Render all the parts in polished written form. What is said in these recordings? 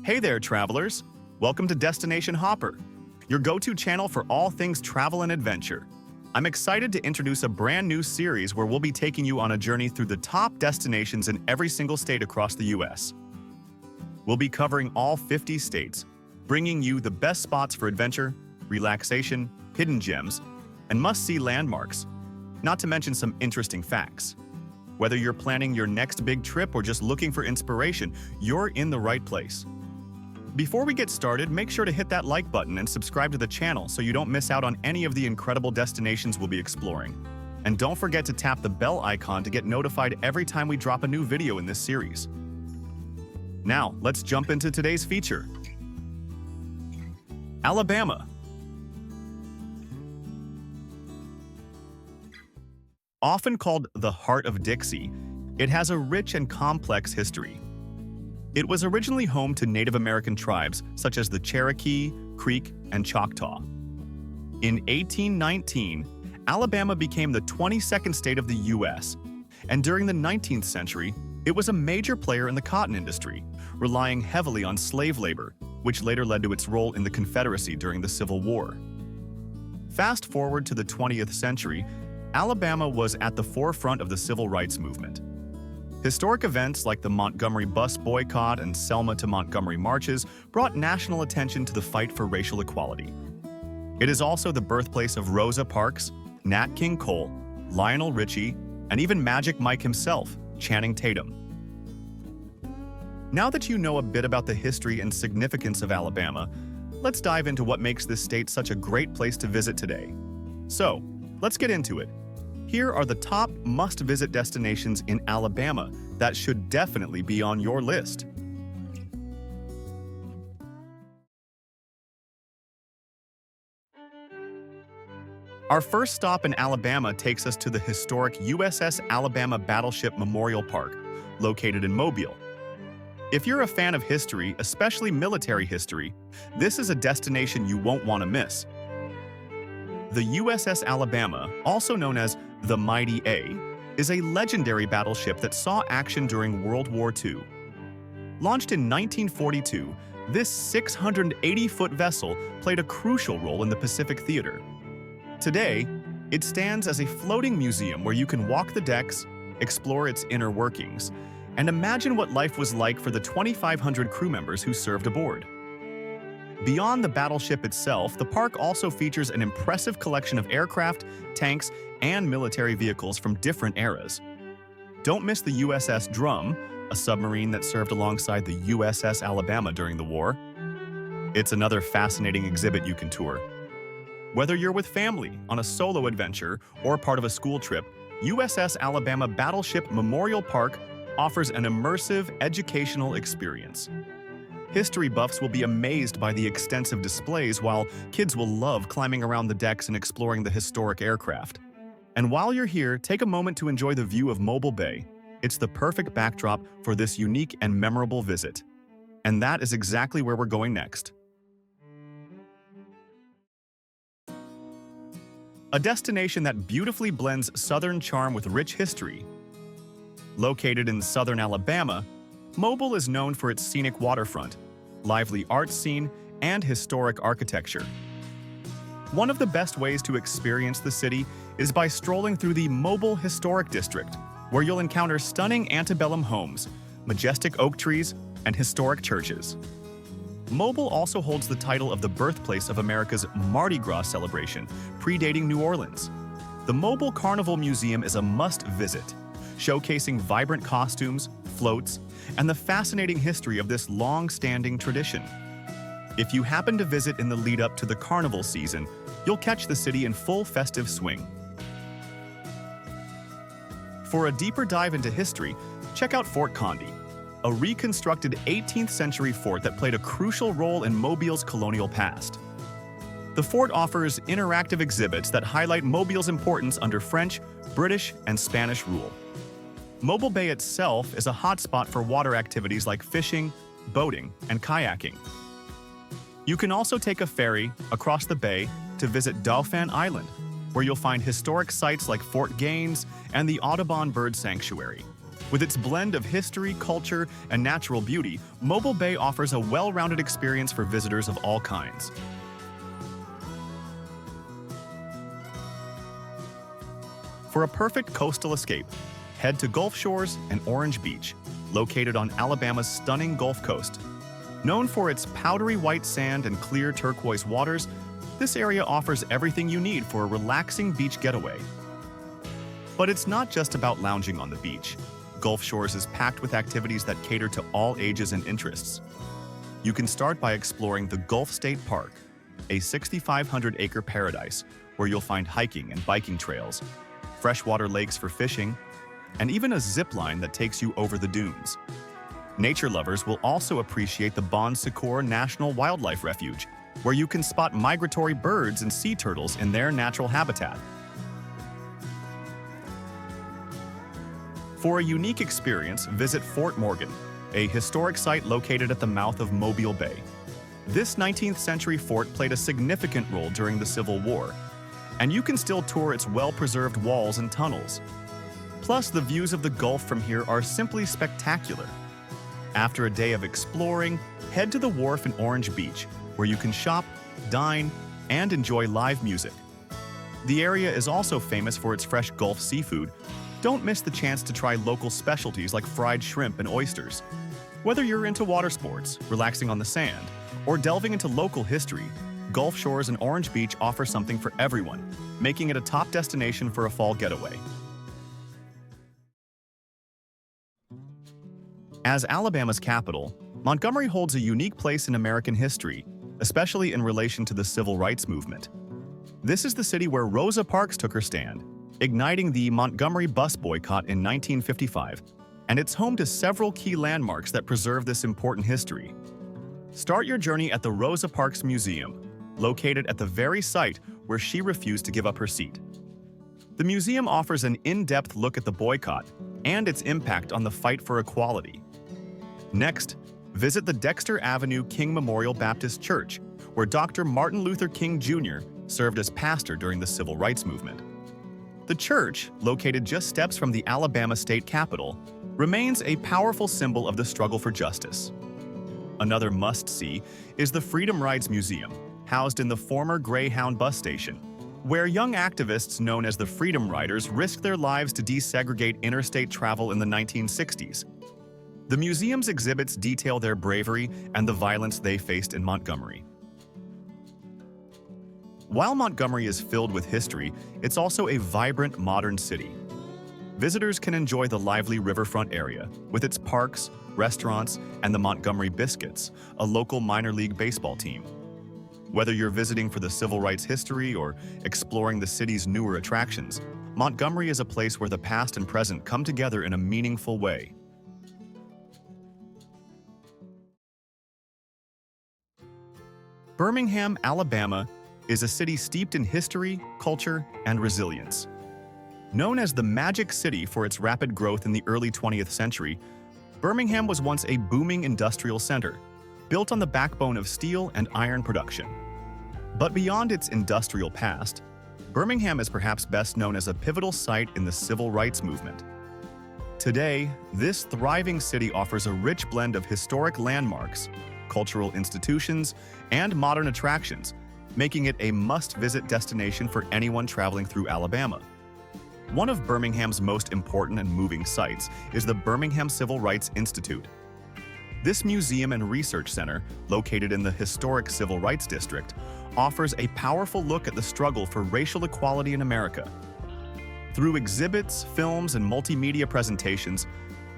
Hey there, travelers! Welcome to Destination Hopper, your go-to channel for all things travel and adventure. I'm excited to introduce a brand new series where we'll be taking you on a journey through the top destinations in every single state across the U.S. We'll be covering all 50 states, bringing you the best spots for adventure, relaxation, hidden gems, and must-see landmarks, not to mention some interesting facts. Whether you're planning your next big trip or just looking for inspiration, you're in the right place. Before we get started, make sure to hit that like button and subscribe to the channel so you don't miss out on any of the incredible destinations we'll be exploring. And don't forget to tap the bell icon to get notified every time we drop a new video in this series. Now, let's jump into today's feature. Alabama. Often called the heart of Dixie, it has a rich and complex history. It was originally home to Native American tribes such as the Cherokee, Creek, and Choctaw. In 1819, Alabama became the 22nd state of the U.S., and during the 19th century, it was a major player in the cotton industry, relying heavily on slave labor, which later led to its role in the Confederacy during the Civil War. Fast forward to the 20th century, Alabama was at the forefront of the civil rights movement. Historic events like the Montgomery bus boycott and Selma to Montgomery marches brought national attention to the fight for racial equality. It is also the birthplace of Rosa Parks, Nat King Cole, Lionel Richie, and even Magic Mike himself, Channing Tatum. Now that you know a bit about the history and significance of Alabama, let's dive into what makes this state such a great place to visit today. So, let's get into it. Here are the top must-visit destinations in Alabama that should definitely be on your list. Our first stop in Alabama takes us to the historic USS Alabama Battleship Memorial Park, located in Mobile. If you're a fan of history, especially military history, this is a destination you won't want to miss. The USS Alabama, also known as the Mighty A, is a legendary battleship that saw action during World War II. Launched in 1942, this 680-foot vessel played a crucial role in the Pacific Theater. Today, it stands as a floating museum where you can walk the decks, explore its inner workings, and imagine what life was like for the 2,500 crew members who served aboard. Beyond the battleship itself, the park also features an impressive collection of aircraft, tanks, and military vehicles from different eras. Don't miss the USS Drum, a submarine that served alongside the USS Alabama during the war. It's another fascinating exhibit you can tour. Whether you're with family, on a solo adventure, or part of a school trip, USS Alabama Battleship Memorial Park offers an immersive, educational experience. History buffs will be amazed by the extensive displays, while kids will love climbing around the decks and exploring the historic aircraft. And while you're here, take a moment to enjoy the view of Mobile Bay. It's the perfect backdrop for this unique and memorable visit. And that is exactly where we're going next. A destination that beautifully blends Southern charm with rich history. Located in southern Alabama, Mobile is known for its scenic waterfront, lively art scene, and historic architecture. One of the best ways to experience the city is by strolling through the Mobile Historic District, where you'll encounter stunning antebellum homes, majestic oak trees, and historic churches. Mobile also holds the title of the birthplace of America's Mardi Gras celebration, predating New Orleans. The Mobile Carnival Museum is a must-visit, showcasing vibrant costumes, floats, and the fascinating history of this long-standing tradition. If you happen to visit in the lead-up to the carnival season, you'll catch the city in full festive swing. For a deeper dive into history, check out Fort Condé, a reconstructed 18th century fort that played a crucial role in Mobile's colonial past. The fort offers interactive exhibits that highlight Mobile's importance under French, British, and Spanish rule. Mobile Bay itself is a hotspot for water activities like fishing, boating, and kayaking. You can also take a ferry across the bay to visit Dauphin Island, where you'll find historic sites like Fort Gaines and the Audubon Bird Sanctuary. With its blend of history, culture, and natural beauty, Mobile Bay offers a well-rounded experience for visitors of all kinds. For a perfect coastal escape, head to Gulf Shores and Orange Beach, located on Alabama's stunning Gulf Coast. Known for its powdery white sand and clear turquoise waters, this area offers everything you need for a relaxing beach getaway. But it's not just about lounging on the beach. Gulf Shores is packed with activities that cater to all ages and interests. You can start by exploring the Gulf State Park, a 6,500-acre paradise where you'll find hiking and biking trails, freshwater lakes for fishing, and even a zip line that takes you over the dunes. Nature lovers will also appreciate the Bon Secours National Wildlife Refuge, where you can spot migratory birds and sea turtles in their natural habitat. For a unique experience, visit Fort Morgan, a historic site located at the mouth of Mobile Bay. This 19th century fort played a significant role during the Civil War, and you can still tour its well-preserved walls and tunnels. Plus, the views of the Gulf from here are simply spectacular. After a day of exploring, head to the wharf in Orange Beach, where you can shop, dine, and enjoy live music. The area is also famous for its fresh Gulf seafood. Don't miss the chance to try local specialties like fried shrimp and oysters. Whether you're into water sports, relaxing on the sand, or delving into local history, Gulf Shores and Orange Beach offer something for everyone, making it a top destination for a fall getaway. As Alabama's capital, Montgomery holds a unique place in American history, especially in relation to the Civil Rights Movement. This is the city where Rosa Parks took her stand, igniting the Montgomery bus boycott in 1955, and it's home to several key landmarks that preserve this important history. Start your journey at the Rosa Parks Museum, located at the very site where she refused to give up her seat. The museum offers an in-depth look at the boycott and its impact on the fight for equality. Next, visit the Dexter Avenue King Memorial Baptist Church, where Dr. Martin Luther King Jr. served as pastor during the Civil Rights Movement. The church, located just steps from the Alabama state capitol, remains a powerful symbol of the struggle for justice. Another must-see is the Freedom Rides Museum, housed in the former Greyhound bus station, where young activists known as the Freedom Riders risked their lives to desegregate interstate travel in the 1960s. The museum's exhibits detail their bravery and the violence they faced in Montgomery. While Montgomery is filled with history, it's also a vibrant modern city. Visitors can enjoy the lively riverfront area, with its parks, restaurants, and the Montgomery Biscuits, a local minor league baseball team. Whether you're visiting for the civil rights history or exploring the city's newer attractions, Montgomery is a place where the past and present come together in a meaningful way. Birmingham, Alabama, is a city steeped in history, culture, and resilience. Known as the Magic City for its rapid growth in the early 20th century, Birmingham was once a booming industrial center, built on the backbone of steel and iron production. But beyond its industrial past, Birmingham is perhaps best known as a pivotal site in the civil rights movement. Today, this thriving city offers a rich blend of historic landmarks, cultural institutions, and modern attractions, making it a must-visit destination for anyone traveling through Alabama. One of Birmingham's most important and moving sites is the Birmingham Civil Rights Institute. This museum and research center, located in the historic Civil Rights District, offers a powerful look at the struggle for racial equality in America. Through exhibits, films, and multimedia presentations,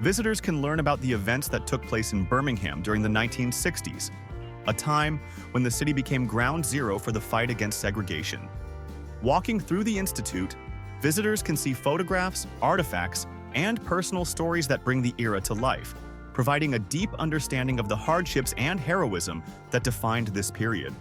visitors can learn about the events that took place in Birmingham during the 1960s, a time when the city became ground zero for the fight against segregation. Walking through the Institute, visitors can see photographs, artifacts, and personal stories that bring the era to life, providing a deep understanding of the hardships and heroism that defined this period.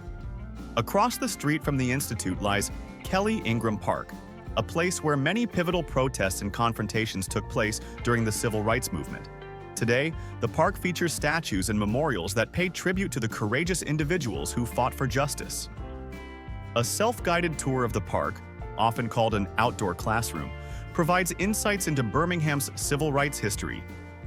Across the street from the Institute lies Kelly Ingram Park, a place where many pivotal protests and confrontations took place during the Civil Rights Movement. Today, the park features statues and memorials that pay tribute to the courageous individuals who fought for justice. A self-guided tour of the park, often called an outdoor classroom, provides insights into Birmingham's civil rights history,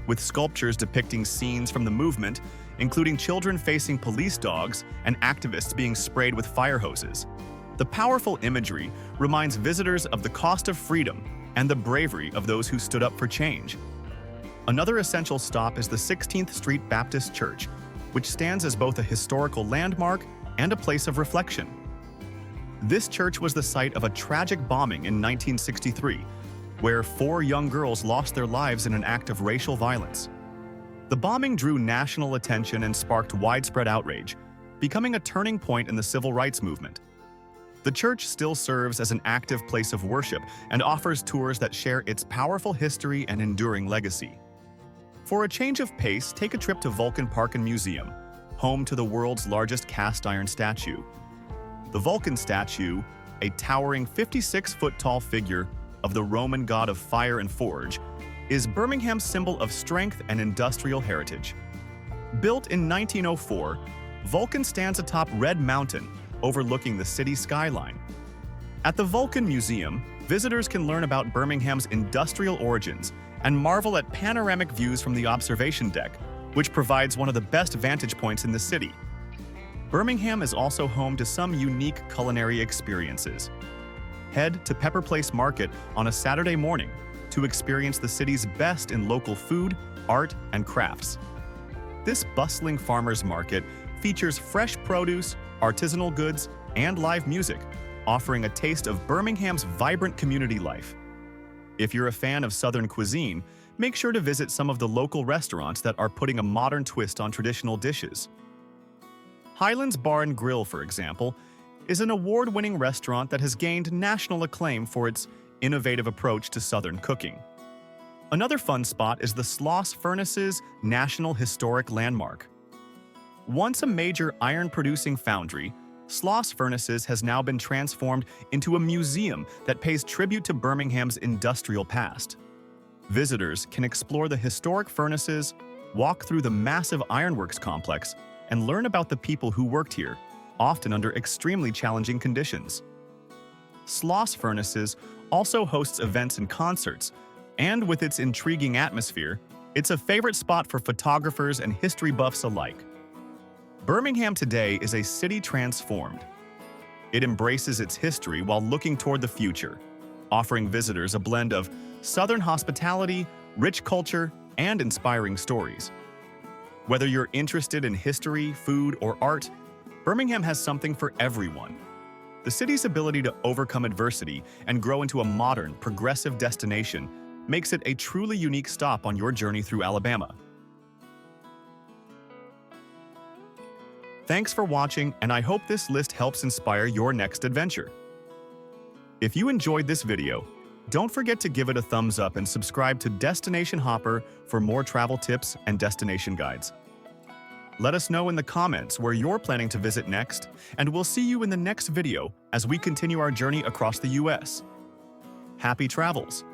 with sculptures depicting scenes from the movement, including children facing police dogs and activists being sprayed with fire hoses. The powerful imagery reminds visitors of the cost of freedom and the bravery of those who stood up for change. Another essential stop is the 16th Street Baptist Church, which stands as both a historical landmark and a place of reflection. This church was the site of a tragic bombing in 1963, where 4 young girls lost their lives in an act of racial violence. The bombing drew national attention and sparked widespread outrage, becoming a turning point in the civil rights movement. The church still serves as an active place of worship and offers tours that share its powerful history and enduring legacy. For a change of pace, take a trip to Vulcan Park and Museum, home to the world's largest cast-iron statue. The Vulcan statue, a towering 56-foot-tall figure of the Roman god of fire and forge, is Birmingham's symbol of strength and industrial heritage. Built in 1904, Vulcan stands atop Red Mountain, overlooking the city skyline. At the Vulcan Museum, visitors can learn about Birmingham's industrial origins and marvel at panoramic views from the observation deck, which provides one of the best vantage points in the city. Birmingham is also home to some unique culinary experiences. Head to Pepper Place Market on a Saturday morning to experience the city's best in local food, art, and crafts. This bustling farmers market features fresh produce, artisanal goods, and live music, offering a taste of Birmingham's vibrant community life. If you're a fan of Southern cuisine, make sure to visit some of the local restaurants that are putting a modern twist on traditional dishes. Highlands Bar and Grill, for example, is an award-winning restaurant that has gained national acclaim for its innovative approach to Southern cooking. Another fun spot is the Sloss Furnaces National Historic Landmark. Once a major iron-producing foundry, Sloss Furnaces has now been transformed into a museum that pays tribute to Birmingham's industrial past. Visitors can explore the historic furnaces, walk through the massive ironworks complex, and learn about the people who worked here, often under extremely challenging conditions. Sloss Furnaces also hosts events and concerts, and with its intriguing atmosphere, it's a favorite spot for photographers and history buffs alike. Birmingham today is a city transformed. It embraces its history while looking toward the future, offering visitors a blend of Southern hospitality, rich culture, and inspiring stories. Whether you're interested in history, food, or art, Birmingham has something for everyone. The city's ability to overcome adversity and grow into a modern, progressive destination makes it a truly unique stop on your journey through Alabama. Thanks for watching, and I hope this list helps inspire your next adventure. If you enjoyed this video, don't forget to give it a thumbs up and subscribe to Destination Hopper for more travel tips and destination guides. Let us know in the comments where you're planning to visit next, and we'll see you in the next video as we continue our journey across the US. Happy travels!